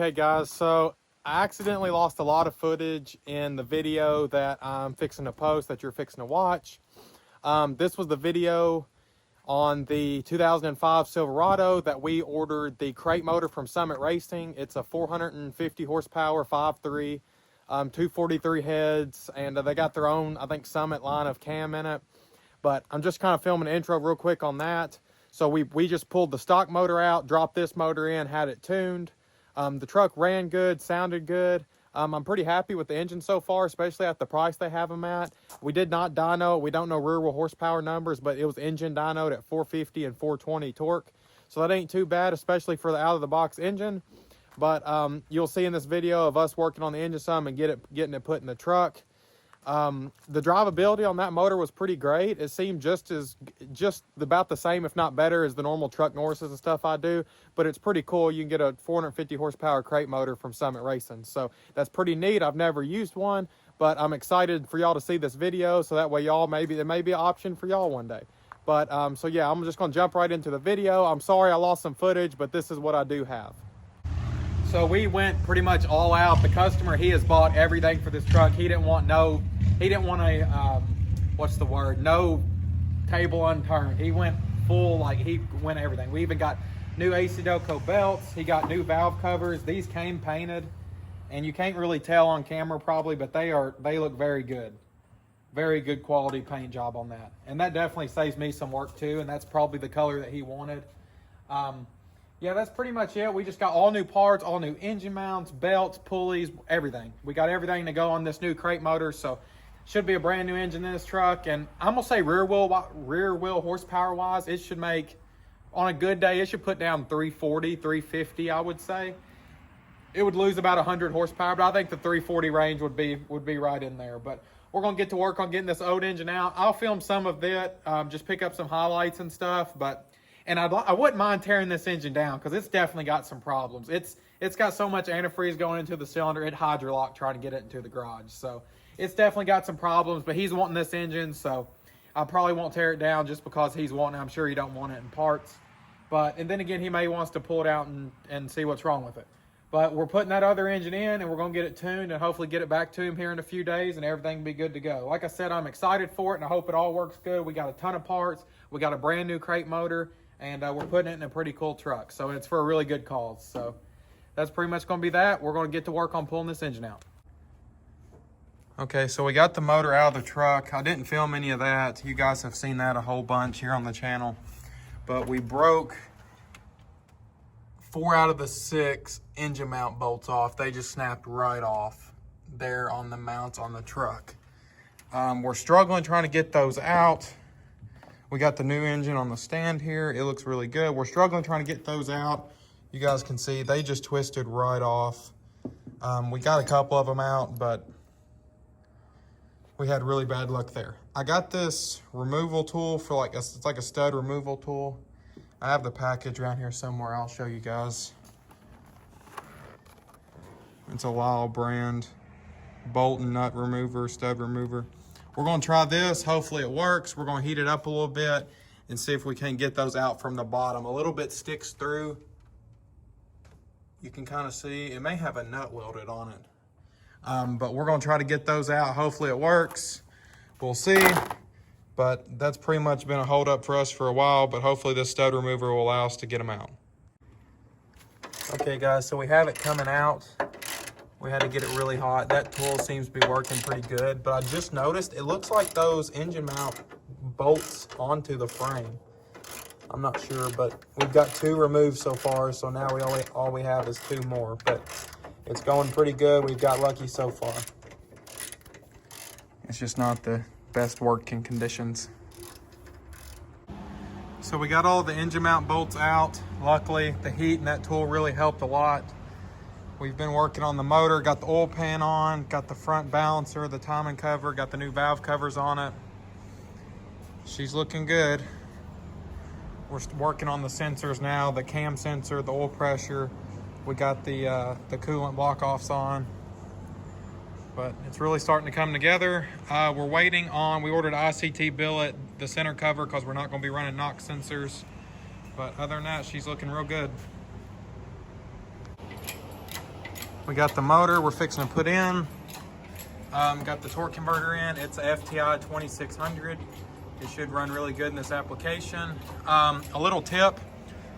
Okay guys, so I accidentally lost a lot of footage in the video that I'm fixing to post, that you're fixing to watch. This was the video on the 2005 Silverado that we ordered the crate motor from Summit Racing. It's a 450 horsepower 5.3, 243 heads, and they got their own, I think, Summit line of cam in it. But I'm just kind of filming an intro real quick on that. So we just pulled the stock motor out, dropped this motor in, had it tuned. The truck ran good, sounded good. I'm pretty happy with the engine so far, especially at the price they have them at. We did not dyno it. We don't know rear wheel horsepower numbers, but it was engine dynoed at 450 and 420 torque. So that ain't too bad, especially for the out-of-the-box engine. But you'll see in this video of us working on the engine some and getting it put in the truck. The drivability on that motor was pretty great. It seemed just about the same, if not better, as the normal truck Norrises and stuff I do. But it's pretty cool. You can get a 450 horsepower crate motor from Summit Racing. So that's pretty neat. I've never used one, but I'm excited for y'all to see this video. So that way y'all, there may be an option for y'all one day. But so yeah, I'm just gonna jump right into the video. I'm sorry I lost some footage, but this is what I do have. So we went pretty much all out. The customer, he has bought everything for this truck. He didn't want a, what's the word? No table unturned. He went full, like he went everything. We even got new AC Delco belts. He got new valve covers. These came painted, and you can't really tell on camera probably, but they look very good. Very good quality paint job on that. And that definitely saves me some work too, and that's probably the color that he wanted. Yeah, that's pretty much it. We just got all new parts, all new engine mounts, belts, pulleys, everything. We got everything to go on this new crate motor, so should be a brand new engine in this truck. And I'm gonna say rear wheel horsepower wise, it should make, on a good day, it should put down 340, 350, I would say. It would lose about 100 horsepower, but I think the 340 range would be right in there. But we're gonna get to work on getting this old engine out. I'll film some of it, just pick up some highlights and stuff, and I wouldn't mind tearing this engine down because it's definitely got some problems. It's got so much antifreeze going into the cylinder, it hydrolocked trying to get it into the garage. So it's definitely got some problems, but he's wanting this engine, so I probably won't tear it down just because he's wanting it. I'm sure he don't want it in parts. And then again, he may wants to pull it out and see what's wrong with it. But we're putting that other engine in, and we're going to get it tuned and hopefully get it back to him here in a few days, and everything will be good to go. Like I said, I'm excited for it, and I hope it all works good. We got a ton of parts. We got a brand new crate motor, and we're putting it in a pretty cool truck. So it's for a really good cause. So that's pretty much going to be that. We're going to get to work on pulling this engine out. Okay, so we got the motor out of the truck. I didn't film any of that. You guys have seen that a whole bunch here on the channel. But we broke 4 out of the 6 engine mount bolts off. They just snapped right off there on the mounts on the truck. We're struggling trying to get those out. We got the new engine on the stand here. It looks really good. We're struggling trying to get those out. You guys can see they just twisted right off. We got a couple of them out, but we had really bad luck there. I got this removal tool for it's like a stud removal tool. I have the package around here somewhere. I'll show you guys. It's a Lyle brand bolt and nut remover, stud remover. We're going to try this. Hopefully it works. We're going to heat it up a little bit and see if we can get those out from the bottom. A little bit sticks through. You can kind of see it may have a nut welded on it. But we're going to try to get those out. Hopefully it works. We'll see. But that's pretty much been a hold up for us for a while, but hopefully this stud remover will allow us to get them out. Okay guys, so we have it coming out. We had to get it really hot. That tool seems to be working pretty good, but I just noticed it looks like those engine mount bolts onto the frame. I'm not sure, but we've got 2 removed so far, so now all we have is 2 more, but it's going pretty good. We've got lucky so far. It's just not the best working conditions. So we got all the engine mount bolts out. Luckily, the heat and that tool really helped a lot. We've been working on the motor, got the oil pan on, got the front balancer, the timing cover, got the new valve covers on it. She's looking good. We're working on the sensors now, the cam sensor, the oil pressure. We got the coolant block-offs on. But it's really starting to come together. We're waiting on, we ordered ICT billet, the center cover, because we're not going to be running NOx sensors. But other than that, she's looking real good. We got the motor we're fixing to put in. Got the torque converter in. It's a FTI 2600. It should run really good in this application. A little tip,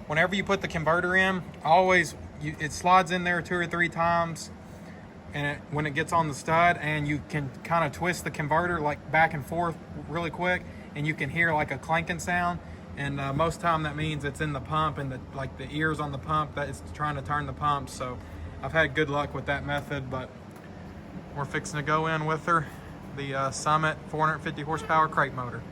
whenever you put the converter in, it slides in there 2 or 3 times, and when it gets on the stud, and you can kind of twist the converter like back and forth really quick, and you can hear like a clanking sound. And most time that means it's in the pump, and the ears on the pump that it's trying to turn the pump. So I've had good luck with that method, but we're fixing to go in with her, the Summit 450 horsepower crate motor.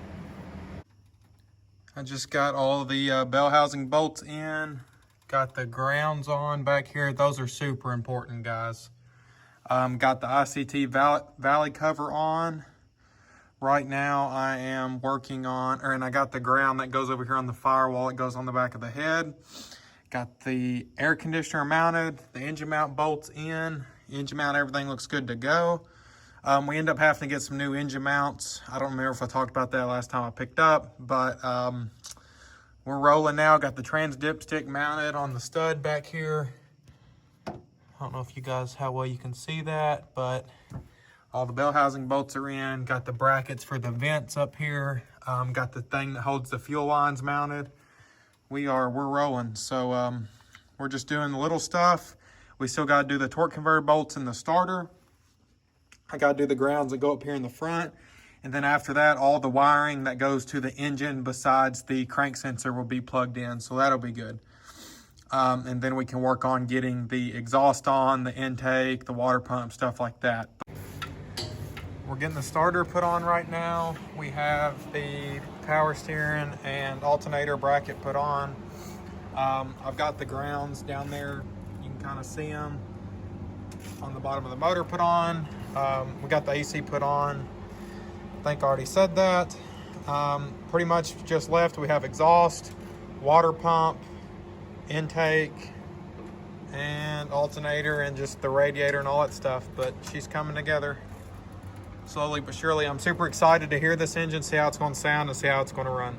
I just got all the bell housing bolts in, got the grounds on back here. Those are super important, guys. Got the ICT valley cover on. Right now I am working on, and I got the ground that goes over here on the firewall. It goes on the back of the head. Got the air conditioner mounted, the engine mount bolts in. Engine mount, everything looks good to go. We end up having to get some new engine mounts. I don't remember if I talked about that last time I picked up, but we're rolling now. Got the trans dipstick mounted on the stud back here. I don't know if you guys, how well you can see that, but all the bell housing bolts are in. Got the brackets for the vents up here. Got the thing that holds the fuel lines mounted. We're rolling. So we're just doing the little stuff. We still got to do the torque converter bolts in the starter. I got to do the grounds that go up here in the front. And then after that, all the wiring that goes to the engine besides the crank sensor will be plugged in. So that'll be good. And then we can work on getting the exhaust on, the intake, the water pump, stuff like that. We're getting the starter put on right now. We have the power steering and alternator bracket put on. I've got the grounds down there. You can kind of see them on the bottom of the motor put on. We got the AC put on. I think I already said that. Pretty much just left. We have exhaust, water pump, intake, and alternator, and just the radiator and all that stuff. But she's coming together slowly but surely. I'm super excited to hear this engine, see how it's going to sound, and see how it's going to run.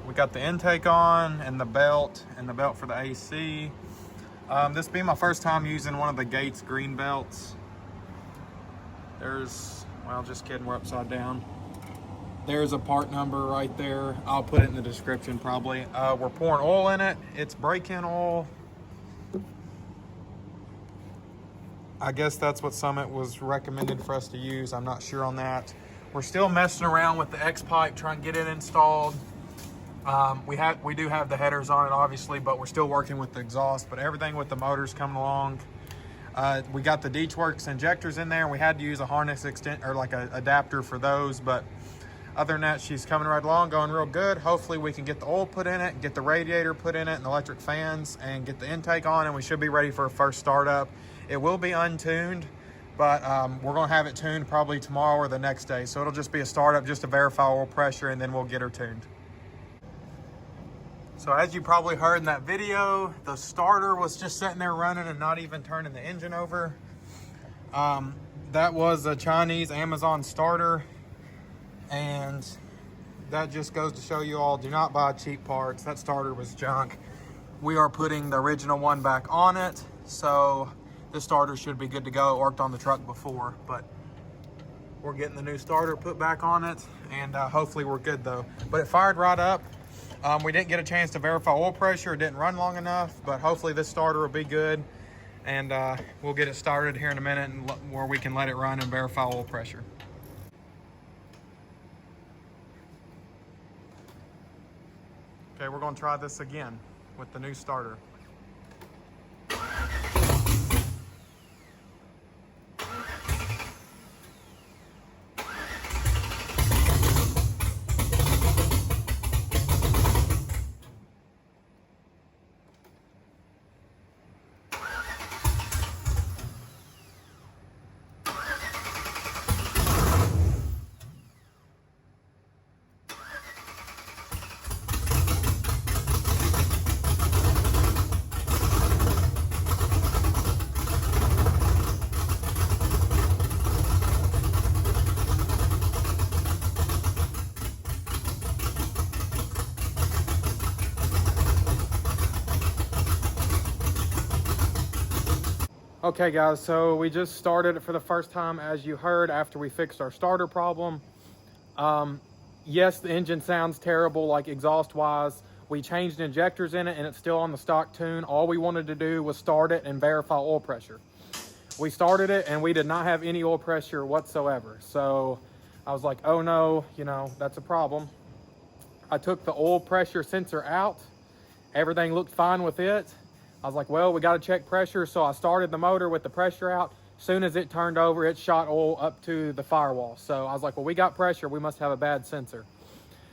We got the intake on, and the belt for the AC. This being my first time using one of the Gates green belts. Well, just kidding, we're upside down. There's a part number right there. I'll put it in the description probably. We're pouring oil in it. It's break-in oil. I guess that's what Summit was recommended for us to use. I'm not sure on that. We're still messing around with the X-pipe, trying to get it installed. We do have the headers on it, obviously, but we're still working with the exhaust. But everything with the motors coming along. We got the D-Works injectors in there, and we had to use a harness like an adapter for those. But other than that, she's coming right along, going real good. Hopefully we can get the oil put in it, get the radiator put in it, and the electric fans, and get the intake on, and we should be ready for a first startup. It will be untuned, but we're going to have it tuned probably tomorrow or the next day. So it'll just be a startup just to verify oil pressure, and then we'll get her tuned. So as you probably heard in that video, the starter was just sitting there running and not even turning the engine over. That was a Chinese Amazon starter, and that just goes to show you all, do not buy cheap parts. That starter was junk. We are putting the original one back on it, so this starter should be good to go. It worked on the truck before, but we're getting the new starter put back on it, and hopefully we're good though. But it fired right up. We didn't get a chance to verify oil pressure. It didn't run long enough, but hopefully this starter will be good, and we'll get it started here in a minute and where we can let it run and verify oil pressure. Okay, we're going to try this again with the new starter. Okay guys, so we just started it for the first time, as you heard, after we fixed our starter problem. Yes, the engine sounds terrible, like exhaust wise. We changed injectors in it and it's still on the stock tune. All we wanted to do was start it and verify oil pressure. We started it and we did not have any oil pressure whatsoever. So I was like, oh no, you know, that's a problem. I took the oil pressure sensor out. Everything looked fine with it. I was like, well, we got to check pressure. So I started the motor with the pressure out. Soon as it turned over, it shot oil up to the firewall. So I was like, well, we got pressure. We must have a bad sensor.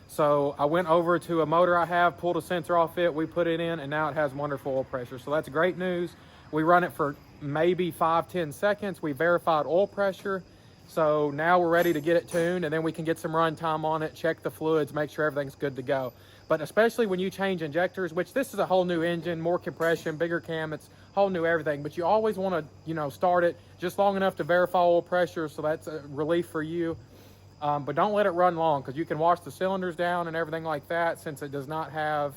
So I went over to a motor I have, pulled a sensor off it, we put it in, and now it has wonderful oil pressure. So that's great news. We run it for maybe 5-10 seconds. We verified oil pressure. So now we're ready to get it tuned, and then we can get some run time on it, check the fluids, make sure everything's good to go. But especially when you change injectors, which this is a whole new engine, more compression, bigger cam, it's whole new everything. But you always want to, you know, start it just long enough to verify oil pressure, so that's a relief for you. But don't let it run long, because you can wash the cylinders down and everything like that, since it does not have,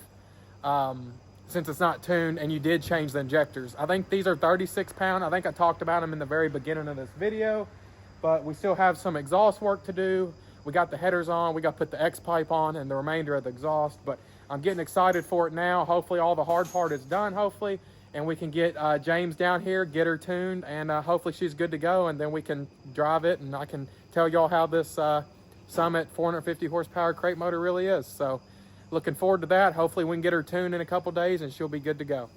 since it's not tuned, and you did change the injectors. I think these are 36 pound. I think I talked about them in the very beginning of this video, but we still have some exhaust work to do. We got the headers on, we got to put the X pipe on and the remainder of the exhaust, but I'm getting excited for it now. Hopefully all the hard part is done, hopefully, and we can get James down here, get her tuned, and hopefully she's good to go, and then we can drive it, and I can tell y'all how this Summit 450 horsepower crate motor really is. So looking forward to that. Hopefully we can get her tuned in a couple days and she'll be good to go.